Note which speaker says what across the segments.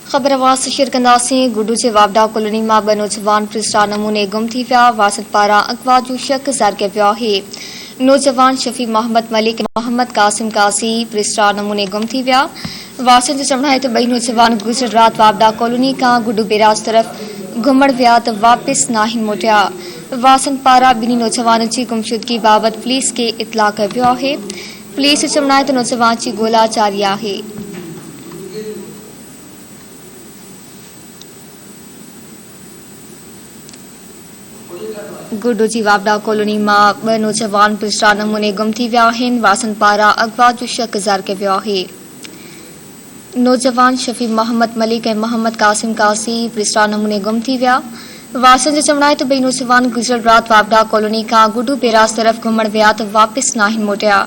Speaker 1: ख़बर आवाज़ शेयर कंदासीं। गुडू जे वापडा कॉलोनी मां ॿ नौजवान पिस्टा नमूने गुम थी विया। वारसनि पारां अगवा जो शक ज़ाहिर कयो वियो आहे। नौजवान शफ़ी मोहम्मद मलिक ऐं मोहम्मद कासिम कासी पिस्टा नमूने गुम थी विया। वारसनि जो चवणु आहे त ॿई नौजवान गुज़िरियल राति वापडा कॉलोनी खां गुडू बेराज तरफ़ घुमण विया त वापसि नाहिन मोटिया। वारसनि पारां ॿिन्ही नौजवाननि जी गुमशुदगी बाबति पुलिस खे इतला कयो वियो आहे। पुलिस जो चवणु आहे त नौजवान जी ॻोल्हा जारी आहे। गुडू जी वापडा कॉलोनी मां ॿ नौजवान पिस्टा नमूने गुम थी विया आहिनि। वारसनि पारां अगवा जो शक ज़ाहिर कयो वियो आहे। नौजवान शफ़ी मोहम्मद मलिक ऐं मोहम्मद कासिम कासी पिस्टा नमूने गुम थी विया। वारसनि जो चवणु आहे त ॿई नौजवान गुज़िरियल राति वापडा कॉलोनी खां गुडू बेराज तरफ़ घुमण विया त वापसि नाहिन मोटिया।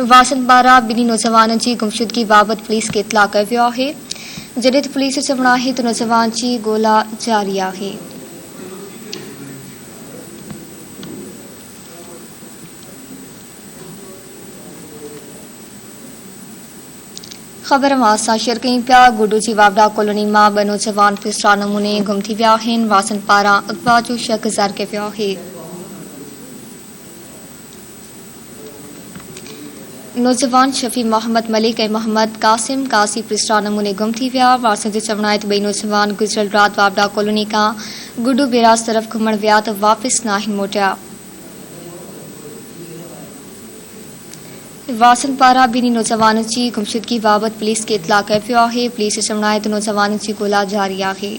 Speaker 1: वारसनि पारां ॿिन्ही नौजवाननि जी गुमशुदगी बाबति पुलिस खे इतला कयो वियो आहे, जॾहिं त पुलिस जो चवणु आहे त नौजवान जी ॻोल्हा जारी आहे। ख़बर असां शेयर कयूं पिया। गुडू जी वापडा कॉलोनी मां ॿ नौजवान पिस्टा नमूने गुम थी विया आहिनि। वारसनि पारां अगवा जो शक ज़ाहिर कयो वियो आहे। नौजवान शफ़ी मोहम्मद मलिक ऐं मोहम्मद कासिम कासी पिस्टा नमूने गुम थी विया। वारसनि जो चवणु आहे त ॿई नौजवान गुज़िरियल राति वापडा कॉलोनी खां गुडू बेराज तरफ़ घुमण विया त वापसि नाहिन मोटिया। वारसनि पारां ॿिन्ही नौजवाननि जी गुमशुदगी बाबति पुलिस खे इतला कयो वियो आहे। पुलिस जो चवणु आहे त नौजवाननि जी ॻोल्हा जारी आहे।